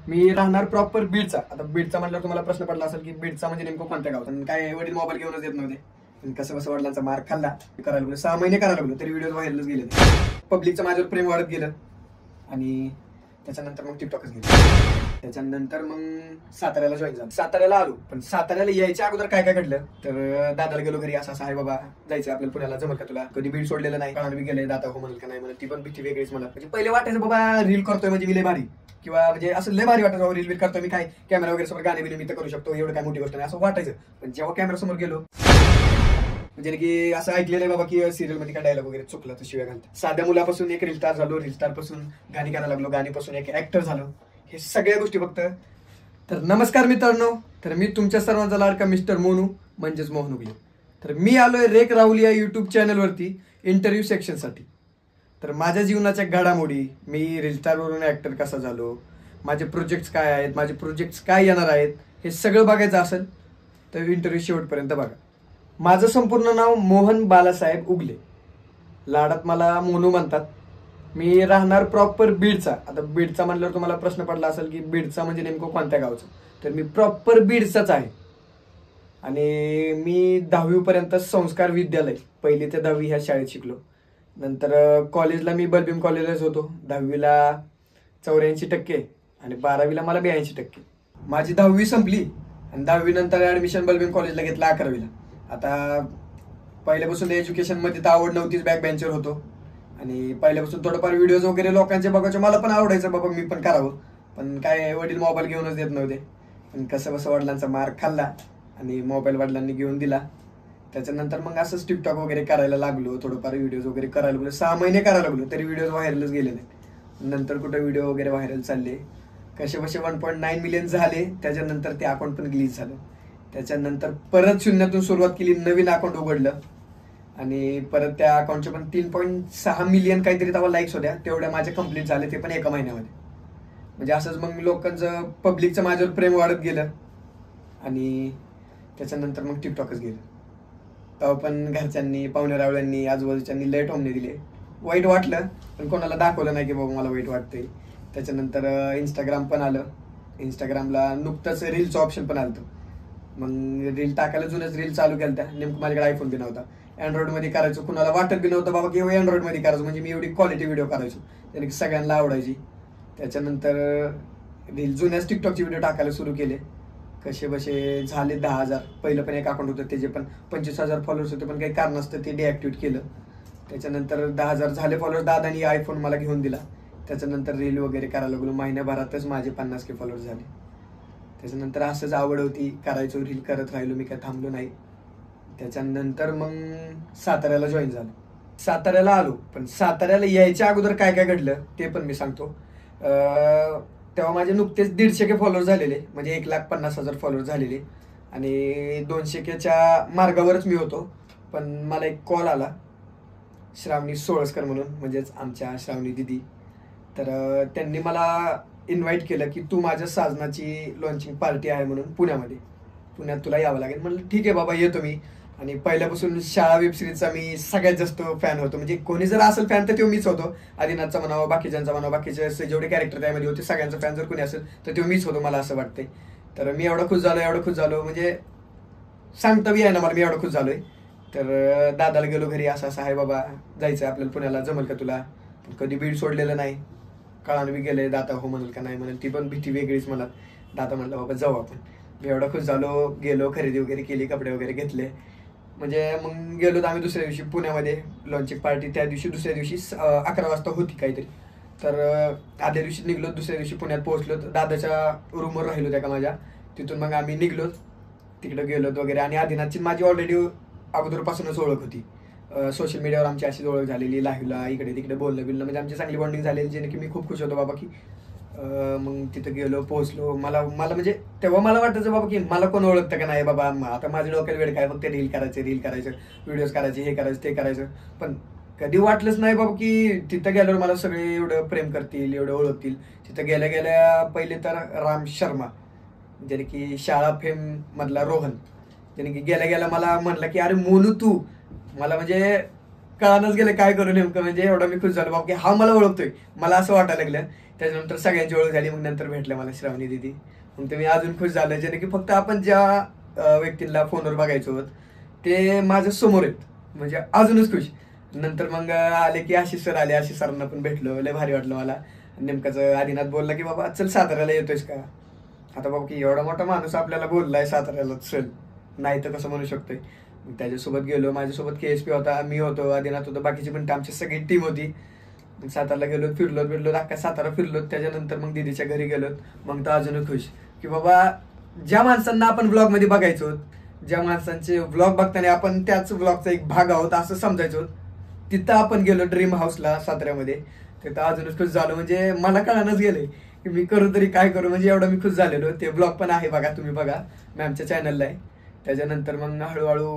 मी राहणार प्रॉपर बीडचा. आता बीडचा म्हटल्यावर तुम्हाला प्रश्न पडला असेल की बीडचा म्हणजे नेमकं कोणत्या गाव. पण काय वडील मोबाईल घेऊनच देत नव्हते. पण कसं कसं वडिलांचा मार खाल्ला करायला लागलो. 6 महिने करायला लागलो तरी व्हिडिओ व्हायरलच गेले. पब्लिकचं माझ्यावर प्रेम वाढत गेलं आणि त्याच्यानंतर मग टिकटॉकच गेलं. त्याच्यानंतर मग साताऱ्याला जॉईन झालं. साताऱ्याला आलो, पण साताऱ्याला यायच्या अगोदर काय काय घडलं तर दादाला गेलो घरी. असं आहे बाबा जायचं आपल्याला पुण्याला, जमल का तुला. कधी बीड सोडलेलं नाही, कळान बी गेले. दादा हो म्हणेल का नाही म्हणेल ती पण भीती वेगळीच मला. म्हणजे पहिले वाटायचं बाबा रील करतोय म्हणजे मी लय भारी, किंवा म्हणजे असं लय भारी वाटायचं रील बील करतोय मी, काय कॅमेरा वगैरे समोर गाणे बिने मी तर करू शकतो, एवढं काय मोठी गोष्ट नाही असं वाटायचं. पण जेव्हा कॅमेरा समोर गेलो म्हणजे की असं ऐकलेलं आहे बाबा की सिरियल मध्ये काय डायलॉग वगैरे चुकलं तर शिव्या घालतात. साध्या मुलापासून एक रील स्टार झालो, रील स्टार पासून गाणी करायला लागलो, गाणीपासून एक ऍक्टर झालो. हे सगळ्या गोष्टी फक्त. तर नमस्कार मित्रांनो, तर मी तुमच्या सर्वांचा लाडका मिस्टर मोनू म्हणजेच मोहन उगले. तर मी आलोय रेक राहुल या युट्यूब चॅनलवरती इंटरव्ह्यू सेक्शनसाठी. तर माझ्या जीवनाच्या घडामोडी, मी रील स्टारवरून ऍक्टर कसा झालो, माझे प्रोजेक्ट्स काय आहेत, माझे प्रोजेक्ट्स काय येणार आहेत, हे सगळं बघायचं असेल तर इंटरव्ह्यू शेवटपर्यंत बघा. माझं संपूर्ण नाव मोहन बालासाहेब उगले, लाडात मला मोनू म्हणतात. मी राहणार प्रॉपर बीडचा. आता बीडचा म्हटल्यावर तुम्हाला प्रश्न पडला असेल की बीडचा म्हणजे नेमकं कोणत्या गावचं. तर मी प्रॉपर बीडचाच आहे. आणि मी 10वी पर्यंत संस्कार विद्यालय 1ली ते 10वी ह्या शाळेत शिकलो. नंतर कॉलेजला मी बलबीम कॉलेजलाच होतो. 10वीला 84% आणि 12वीला मला 82%. माझी 10वी संपली आणि 10वी नंतर ऍडमिशन बलबीम कॉलेजला घेतलं 11वीला. आता पहिल्यापासून एज्युकेशन मध्ये तर आवड नव्हतीच, बॅक बेंचर होतो. आणि पहिल्यापासून थोडंफार व्हिडिओज वगैरे लोकांचे बघायचे, मला पण आवडायचं बाबा मी पण करावं. पण काय वडील मोबाईल घेऊनच देत नव्हते. पण कसं कसं वडिलांचा मार खाल्ला आणि मोबाईल वडिलांनी घेऊन दिला. त्याच्यानंतर मग असंच टिकटॉक वगैरे करायला लागलो, थोडंफार व्हिडिओज वगैरे करायला लागलो. 6 महिने करायला लागलो तरी व्हिडिओज व्हायरलच गेले नाही. नंतर कुठे व्हिडिओ वगैरे व्हायरल चालले, कसे 1.9 मिलियन झाले. त्याच्यानंतर ते अकाउंट पण ग्लीच झालं. त्याच्यानंतर परत शून्यातून सुरुवात केली, नवीन अकाउंट उघडलं आणि परत त्या अकाउंटचे पण 3.6 मिलियन काहीतरी तेव्हा लाईक्स होत्या. तेवढ्या माझे कंप्लीट झाले, ते पण एका महिन्यामध्ये. म्हणजे असंच मग लोकांचं पब्लिकचं माझ्यावर प्रेम वाढत गेलं आणि त्याच्यानंतर मग टिकटॉकच गेलं. तेव्हा पण घरच्यांनी, पाहुणे रावळ्यांनी, आजूबाजूच्यांनी लय टोमणे दिले. वाईट वाटलं पण कोणाला दाखवलं नाही की बाबा मला वाईट वाटतंय. त्याच्यानंतर इंस्टाग्राम पण आलं. इंस्टाग्रामला नुकतंच रीलचं ऑप्शन पण आलं. मग रील टाकायला जुनच रील चालू केलं. त्या नेमकं माझ्याकडे आयफोन बी नव्हता. अँड्रॉइड मध्ये करायचो, कुणाला वाटत बी नव्हतं बाबा की अँड्रॉइड मध्ये करायचं. म्हणजे मी एवढी क्वालिटी व्हिडिओ करायचो त्याने सगळ्यांना आवडायची. त्याच्यानंतर रील जुन्याच टिकटॉकचे व्हिडिओ टाकायला सुरू केले. कसे बसे झाले 10,000. पहिलं पण एक अकाउंट होतं त्याचे पण 25,000 फॉलोअर्स होते, पण काही कारण असतं ते डिॲक्टिव्हेट केलं. त्याच्यानंतर 10,000 झाले फॉलोअर्स. दादानी आयफोन मला घेऊन दिला. त्याच्यानंतर रील वगैरे करायला लागलो. महिन्याभरातच माझे 50K फॉलोअर्स झाले. त्याच्यानंतर असंच आवड होती, करायचो, रील करत राहिलो, मी काय थांबलो नाही. त्याच्यानंतर मग साताऱ्याला जॉईन झालो. साताऱ्याला आलो, पण साताऱ्याला यायच्या अगोदर काय काय घडलं ते पण मी सांगतो. तेव्हा माझे नुकतेच 150K फॉलोअर्स झालेले, म्हणजे 1,50,000 फॉलोअर्स झालेले. आणि 200Kच्या मार्गावरच मी होतो. पण मला एक कॉल आला, श्रावणी सोळसकर म्हणून, म्हणजेच आमच्या श्रावणी दिदी. तर त्यांनी मला इन्व्हाइट केलं की तू माझ्या साजनाची लॉन्चिंग पार्टी आहे म्हणून पुण्यात तुला यावं लागेल. म्हणलं ठीक आहे बाबा येतो मी. आणि पहिल्यापासून शाळा वेब सिरीजचा मी सगळ्यात जास्त फॅन होतो. म्हणजे कोणी जर असेल फॅन तर तो मीच होतो. आदिनाथचा म्हणावं, बाकीच्यांचा म्हणावं, बाकीचे जेवढे कॅरेक्टर त्यामध्ये होते सगळ्यांचा फॅन जर कोणी असेल तर तो मीच होतो, मला असं वाटतंय. तर मी एवढं खुश झालो म्हणजे सांगता बी आहे ना मला, मी एवढं खुश झालोय. तर दादाला गेलो घरी, असं असं आहे बाबा जायचं आपल्याला पुण्याला, जमल का तुला. कधी बीड सोडलेलं नाही, कळान बी गेले. दादा हो म्हणेल का नाही म्हणेल ती पण भीती वेगळीच मला. दादा म्हणलं बाबा जाऊ आपण. मी एवढा खुश झालो, गेलो, खरेदी वगैरे केली, कपडे वगैरे घेतले. म्हणजे मग गेलो तर आम्ही दुसऱ्या दिवशी पुण्यामध्ये लॉन्चिंग पार्टी. त्या दिवशी दुसऱ्या दिवशी 11 वाजता होती काहीतरी. तर आदल्या दिवशी निघलो, दुसऱ्या दिवशी पुण्यात पोहोचलो. दादाच्या रूमवर राहिलो त्या का माझ्या. तिथून मग आम्ही निघलो, तिकडे गेलोत वगैरे. आणि आदिनाथची माझी ऑलरेडी अगोदरपासूनच ओळख होती. सोशल मीडियावर आमची अशीच ओळख झालेली, लाईव्हला इकडे तिकडे बोलणं बिलणं, म्हणजे आमची चांगली बॉन्डिंग झालेली, जेणे की मी खूप खुश होतो बाबा की मग तिथं गेलो, पोहोचलो. मला म्हणजे तेव्हा मला वाटायचं बाबा की मला कोण ओळखतं का नाही बाबा. आता माझ्या डोक्यात वेळ काय, फक्त रील करायचं, व्हिडिओज करायचे, हे करायचं ते करायचं. पण कधी वाटलंच नाही बाबा की तिथं गेल्यावर मला सगळे एवढं प्रेम करतील, एवढं ओळखतील. तिथं गेल्या गेल्या पहिले तर राम शर्मा, ज्याने की शाळा फेम मधला रोहन, ज्याने की गेल्या गेल्या मला म्हणलं की अरे मोनू तू. मला म्हणजे कळानच गेलं काय करू नेमकं. म्हणजे एवढा मी खुश झालो बाबा की हा मला ओळखतोय, मला असं वाटायला लागलं. त्याच्यानंतर सगळ्यांची ओळख झाली. मग नंतर भेटलं मला श्रावणी दिदी. मग ते मी अजून खुश झालं, ज्याने की फक्त आपण ज्या व्यक्तींना फोनवर बघायचो ते माझ्या समोर आहेत, म्हणजे अजूनच खुश. नंतर मग आले की आशिष सर आले, आशिष सरांना पण भेटलो, लय भारी वाटलं मला. नेमकाच आदिनाथ बोलला की बाबा चल साताऱ्याला येतोयस का. आता बाबा की एवढा मोठा माणूस आपल्याला बोललाय साताऱ्याला चल, नाही तर कसं म्हणू शकतोय. त्याच्यासोबत गेलो. माझ्यासोबत KSP होता, मी होतो, आदिनाथ होतो, बाकीची पण आमची सगळी टीम होती. सातारला गेलो, फिरलो अख्खा सातारा फिरलो. त्याच्यानंतर मग दिदीच्या घरी गेलो. मग तर अजून खुश की बाबा ज्या माणसांना आपण ब्लॉग मध्ये बघायचो, ज्या माणसांचे ब्लॉग बघताना आपण त्याच ब्लॉगचा एक भाग आहोत असं समजायचो, तिथं आपण गेलो ड्रीम हाऊसला साताऱ्यामध्ये. तिथं अजूनच खुश झालो. म्हणजे मला कळानच गेलंय की मी करू तरी काय करू, म्हणजे एवढा मी खुश झालेलो. ते ब्लॉग पण आहे बघा, तुम्ही बघा, मॅमच्या चॅनलला आहे. त्याच्यानंतर मग हळूहळू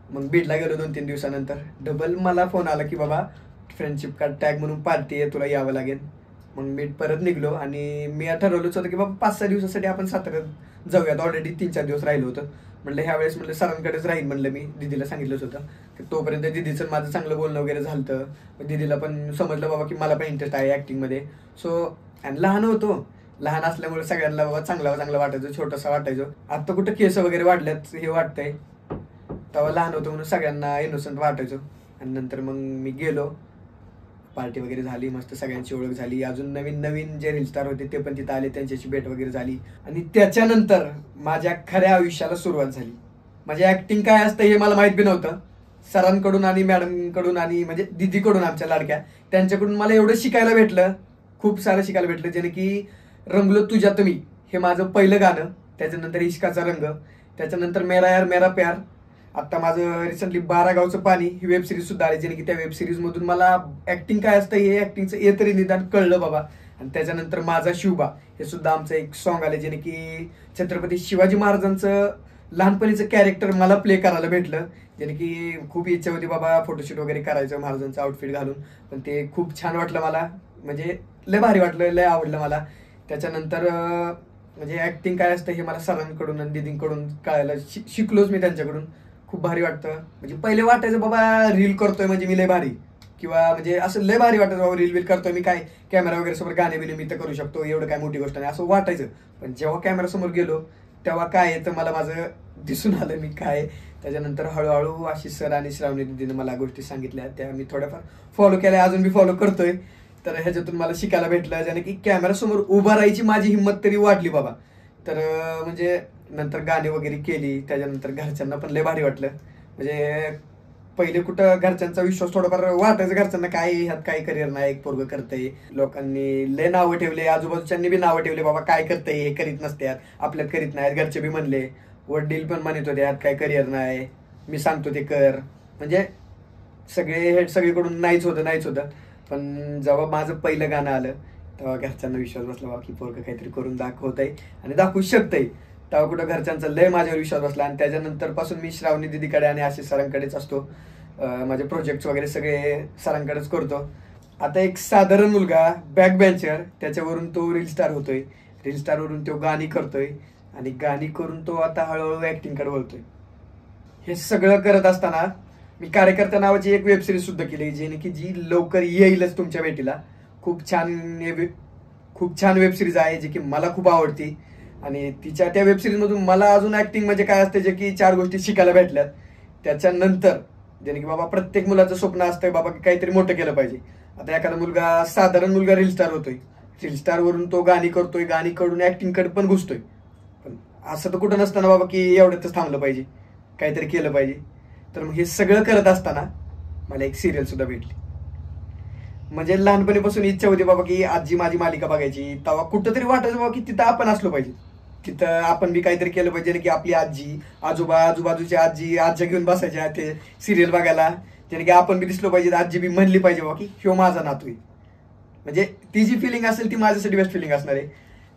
मग बीडला गेलो. 2-3 दिवसानंतर डबल मला फोन आला की बाबा फ्रेंडशिप कार्ड टॅग म्हणून पार्टी आहे, तुला यावं लागेल. मग मी परत निघलो आणि मी ठरवलंच होतं की बाबा 5-6 दिवसासाठी आपण साताऱ्यात जाऊयात. ऑलरेडी 3-4 दिवस राहिलो होतं. म्हणलं ह्या वेळेस म्हणलं सरांकडेच राहील म्हणलं. मी दिदीला सांगितलंच होतं की तोपर्यंत दिदीचं माझं चांगलं बोलणं वगैरे झालं. दिदीला पण समजलं बाबा की मला पण इंटरेस्ट आहे ऍक्टिंगमध्ये. सो आणि लहान होतो, लहान असल्यामुळे सगळ्यांना बाबा चांगलं वाटायचं, छोटंसं वाटायचं. आता कुठं केस वगैरे वाढल्यात हे वाटतंय, तेव्हा लहान होतो म्हणून सगळ्यांना इनोसंट वाटायचं. आणि नंतर मग मी गेलो, पार्टी वगैरे झाली, मस्त सगळ्यांची ओळख झाली. अजून नवीन जे रील स्टार होते ते पण तिथं आले, त्यांच्याशी भेट वगैरे झाली. आणि त्याच्यानंतर माझ्या खऱ्या आयुष्याला सुरुवात झाली. म्हणजे ऍक्टिंग काय असतं हे मला माहित बी नव्हतं. सरांकडून आणि मॅडमकडून आणि म्हणजे दिदीकडून, आमच्या लाडक्या, त्यांच्याकडून मला एवढं शिकायला भेटलं, खूप सारं शिकायला भेटलं. ज्याने की रंगलो तुझ्या तुम्ही हे माझं पहिलं गाणं, त्याच्यानंतर इश्काचा रंग, त्याच्यानंतर मेरा यार मेरा प्यार, आता माझं रिसेंटली 12 गावचं पाणी ही वेब सिरीज सुद्धा आली. ज्याने की त्या वेब सिरीज मधून मला ऍक्टिंग काय असतं हे ऍक्टिंगचं तरी निदान कळलं बाबा. आणि त्याच्यानंतर माझा शिवबा हे सुद्धा आमचं एक सॉन्ग आलं, ज्याने की छत्रपती शिवाजी महाराजांचं लहानपणीचं कॅरेक्टर मला प्ले करायला भेटलं. ज्याने की खूप इच्छा होती बाबा फोटोशूट वगैरे करायचं महाराजांचं आउटफिट घालून, पण ते खूप छान वाटलं मला. म्हणजे लय भारी वाटलं, लय आवडलं मला. त्याच्यानंतर म्हणजे ऍक्टिंग काय असतं हे मला सरांकडून आणि दिदींकडून कळायला शिकलोच मी त्यांच्याकडून. खूप भारी वाटतं. म्हणजे पहिले वाटायचं बाबा रील करतोय म्हणजे मी लय भारी, किंवा म्हणजे असं लय भारी वाटायचं बाबा रील करतोय मी, काय कॅमेरा वगैरे समोर गाणे बिने मी तर करू शकतो, एवढं काय मोठी गोष्ट नाही असं वाटायचं. पण जेव्हा कॅमेरा समोर गेलो तेव्हा काय आहे तर मला माझं दिसून आलं मी काय. त्याच्यानंतर हळूहळू आशिष सर आणि श्रावणी दिदीने मला गोष्टी सांगितल्या, त्या मी थोड्याफार फॉलो केल्या, अजून मी फॉलो करतोय. तर ह्याच्यातून मला शिकायला भेटलं, ज्याने की कॅमेरा समोर उभा राहायची माझी हिंमत तरी वाढली बाबा. तर म्हणजे नंतर गाणी वगैरे केली. त्याच्यानंतर घरच्यांना पण लय भारी वाटलं. म्हणजे पहिले कुठं घरच्यांचा विश्वास थोडाफार वाटायचं घरच्यांना, काय ह्यात काही करिअर नाही, एक पोरगं करतंय. लोकांनी लय नावं ठेवले, आजूबाजूच्यांनी बी नावं ठेवले बाबा काय करतंय हे, करीत नसतात, आपल्यात करीत नाहीत. घरचे बी म्हणले, वडील पण म्हणत होते यात काय करिअर नाही, मी सांगतो ते कर. म्हणजे सगळीकडून नाहीच होतं. पण जेव्हा माझं पहिलं गाणं आलं तेव्हा घरच्यांना विश्वास बसला बाबा की पोरगं काहीतरी करून दाखवतंय आणि दाखवू शकतंय. तेव्हा कुठं घरच्यांचा लय माझ्यावर विश्वास बसला. आणि त्याच्यानंतर पासून मी श्रावणी दिदीकडे आणि आशिष सरांकडेच असतो. माझे प्रोजेक्ट वगैरे सगळे सरांकडेच करतो. आता एक साधारण मुलगा बॅक बेंचर, त्याच्यावरून तो रील स्टार होतोय, रील स्टारवरून तो गाणी करतोय आणि गाणी करून तो आता हळूहळू ऍक्टिंगकडे वळतोय. हे सगळं करत असताना मी कार्यकर्ता नावाची एक वेब सिरीज सुद्धा केली, जी लवकर येईलच तुमच्या भेटीला. खूप छान वेब सिरीज आहे जी की मला खूप आवडती. आणि त्या वेब सिरीज मधून मला अजून ऍक्टिंग म्हणजे काय असते जे की 4 गोष्टी शिकायला भेटल्यात. त्याच्यानंतर ज्याने की बाबा प्रत्येक मुलाचं स्वप्न असतंय बाबा की काहीतरी मोठं केलं पाहिजे. आता एखादा साधारण मुलगा रील स्टार होतोय, रील स्टारवरून तो गाणी करतोय, गाणी कडून ऍक्टिंगकडे पण घुसतोय. पण असं तर कुठं नसताना बाबा की एवढ्यातच थांबलं पाहिजे, काहीतरी केलं पाहिजे. तर मग हे सगळं करत असताना मला एक सिरियल सुद्धा भेटली. म्हणजे लहानपणीपासून इच्छा होती बाबा की आजी माझी मालिका बघायची. तेव्हा कुठंतरी वाटायचं बाबा की तिथं आपण असलो पाहिजे, तिथं आपण बी काहीतरी केलं पाहिजे. की आपली आजी, आजूबाजूच्या आज्या घेऊन बसायच्या ते सिरियल बघायला, ज्याने की आपण बी दिसलो पाहिजे, आजी बी म्हणली पाहिजे बाबा की ह्यो माझा नातू आहे. म्हणजे ती जी फिलिंग असेल ती माझ्यासाठी बेस्ट फिलिंग असणार आहे.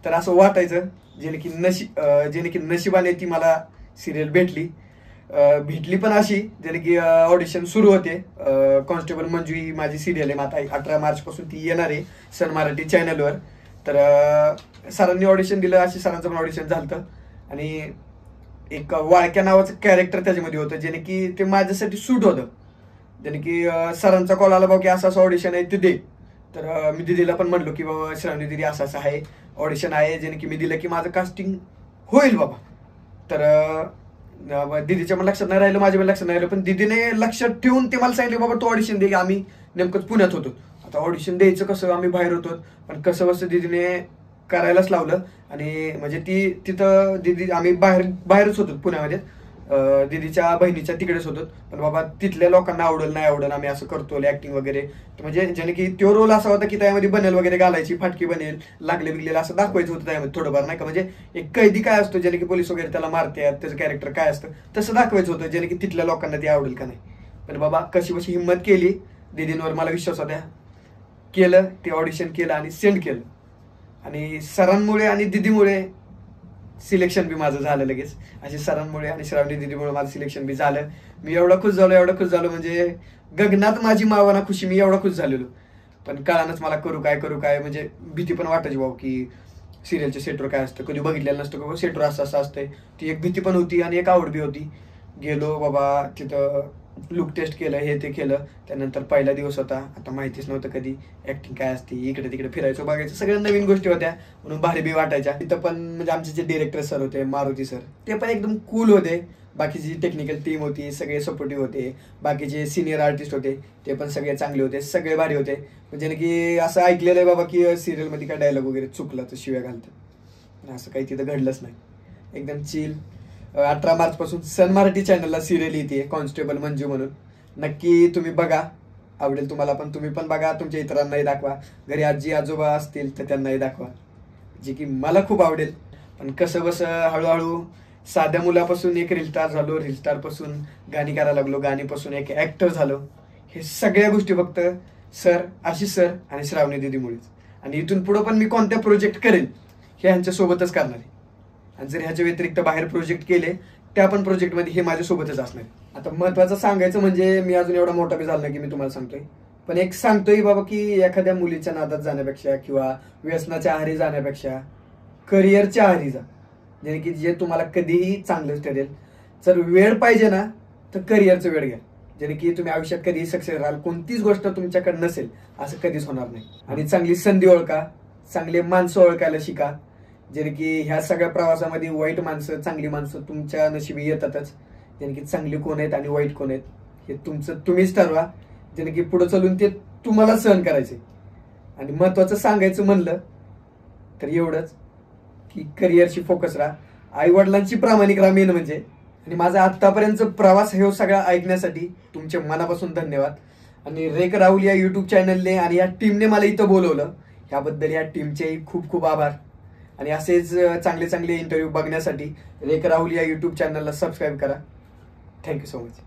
तर असं वाटायचं, जेणे की नशिबाने ती मला सिरियल भेटली पण अशी, ज्याने की ऑडिशन सुरू होते. कॉन्स्टेबल मंजू ही माझी सिरियल आहे, आता 18 मार्च पासून ती येणार आहे सन मराठी चॅनलवर. तर सरांनी ऑडिशन दिलं, अशी सरांचं पण ऑडिशन झालं. आणि एक वाळक्या नावाचं कॅरेक्टर त्याच्यामध्ये होतं, ज्याने की ते माझ्यासाठी सूट होतं. ज्याने की सरांचा कॉल आला बाबा की असं ऑडिशन आहे ते दे. तर मी दिदीला पण म्हणलो की बाबा श्रावणी दिदी असं असं आहे ऑडिशन आहे, ज्याने की मी दिलं की माझं कास्टिंग होईल बाबा. तर दिदीच्या पण लक्षात नाही राहिलं, माझ्या पण लक्षात नाही राहिलं, पण दिदीने लक्षात ठेवून ते मला सांगितलं बाबा तू ऑडिशन दे. आम्ही नेमकंच पुण्यात होतो. आता ऑडिशन द्यायचं कसं, आम्ही बाहेर होतो, पण कसं बसं दिदीने करायलाच लावलं. आणि म्हणजे ती तिथं दिदी आम्ही बाहेरच होतो पुण्यामध्ये, दिदीच्या बहिणीच्या तिकडेच होतो. पण बाबा तिथल्या लोकांना आवडेल नाही आवडेल आम्ही असं करतो ऍक्टिंग वगैरे. म्हणजे ज्याने की तो रोल असा होता की त्यामध्ये बनेल वगैरे घालायची, फाटकी बनेल, लागले बिगलेलं असं दाखवायचं होतं त्यामध्ये थोडंफार, नाही का. म्हणजे एक कैदी काय असतो ज्याने की पोलीस वगैरे त्याला मारतात, त्याचं कॅरेक्टर काय असतं तसं दाखवायचं होतं, ज्याने की तिथल्या लोकांना ते आवडेल का नाही. पण बाबा कशी कशी हिंमत केली दिदींवर, मला विश्वास होता, केलं ते ऑडिशन केलं आणि सेंड केलं. आणि सरांमुळे आणि दिदीमुळे सिलेक्शन बी माझं झालं लगेच. असे सरांमुळे आणि श्रावणी दिदीमुळे माझं सिलेक्शन बी झालं. मी एवढा खुश झालो म्हणजे गगनात माझी मावाना खुशी, मी एवढा खुश झालेलो. पण कळानच मला करू काय म्हणजे भीती पण वाटायची भाऊ की सिरियलच्या सेटवर काय असतं, कधी बघितलेलं नसतं बाबा सेटवर असं असतंय. ती एक भीती पण होती आणि एक आवड बी होती. गेलो बाबा तिथं, लुक टेस्ट केलं, हे ते केलं. त्यानंतर पहिला दिवस होता, आता माहितीच नव्हतं कधी ऍक्टिंग काय असते, इकडे तिकडे फिरायचं बघायचं, सगळ्या नवीन गोष्टी होत्या म्हणून भारी बी वाटायच्या. तिथं पण म्हणजे आमचे जे डिरेक्टर सर होते मारुती सर, ते पण एकदम कूल होते. बाकीची टेक्निकल टीम होती सगळे सपोर्टिव्ह होते. बाकीचे सिनियर आर्टिस्ट होते ते पण सगळे चांगले होते, सगळे भारी होते. म्हणजे की असं ऐकलेलं आहे बाबा की सिरियलमध्ये काय डायलॉग वगैरे चुकला तर शिव्या घालतात, असं काही तिथं घडलंच नाही. एकदम चिल. 18 मार्च पासून सन मराठी चॅनलला सिरियल येते कॉन्स्टेबल मंजू म्हणून. नक्की तुम्ही बघा, आवडेल तुम्हाला पण. तुम्ही पण बघा, तुमच्या इतरांनाही दाखवा. घरी आजी आजोबा असतील तर त्यांनाही दाखवा, जे की मला खूप आवडेल. पण कसं बसं हळूहळू साध्या मुलापासून एक रील स्टार झालो, रील स्टार पासून गाणी करायला लागलो, गाणीपासून एक ऍक्टर झालो. हे सगळ्या गोष्टी फक्त सर, आशिष सर आणि श्रावणी दिदीमुळेच. आणि इथून पुढं पण मी कोणत्या प्रोजेक्ट करेन हे ह्यांच्यासोबतच करणार आहे. आणि जर ह्याच्या व्यतिरिक्त बाहेर प्रोजेक्ट केले त्या पण प्रोजेक्टमध्ये हे माझ्यासोबतच असणार. आता महत्वाचं सांगायचं म्हणजे मी अजून एवढा मोठा बी झाला नाही की मी तुम्हाला सांगतोय, पण एक सांगतोय बाबा की एखाद्या मुलीच्या नादात जाण्यापेक्षा किंवा व्यसनाच्या आहारी जाण्यापेक्षा करिअरच्या आहारी जा, म्हणजे की जे तुम्हाला कधीही चांगलं ठरेल. जर वेळ पाहिजे ना तर करिअरचं वेळ घ्या, ज्याने की तुम्ही आयुष्यात कधीही सक्सेस राहाल. कोणतीच गोष्ट तुमच्याकडे नसेल असं कधीच होणार नाही. आणि चांगली संधी ओळखा, चांगले माणसं ओळखायला शिका, जे की ह्या सगळ्या प्रवासामध्ये वाईट माणसं चांगली माणसं तुमच्या नशिबी येतातच. ज्याने की चांगली कोण आहेत आणि वाईट कोण आहेत हे तुमचं तुम्हीच ठरवा, ज्याने की पुढे चालून ते तुम्हाला सहन करायचे. आणि महत्वाचं सांगायचं म्हणलं तर एवढंच की करिअरशी फोकस राहा, आई वडिलांची प्रामाणिक राहा मेन म्हणजे. आणि माझा आत्तापर्यंतचा प्रवास हे सगळा ऐकण्यासाठी तुमचे मनापासून धन्यवाद. आणि रेक राहुल या युट्यूब चॅनलने आणि या टीमने मला इथं बोलवलं, याबद्दल या टीमचेही खूप खूप आभार. आणि असेच चांगले चांगले इंटरव्ह्यू बघण्यासाठी रेक राहुल या युट्यूब चॅनलला सबस्क्राईब करा. Thank you so much.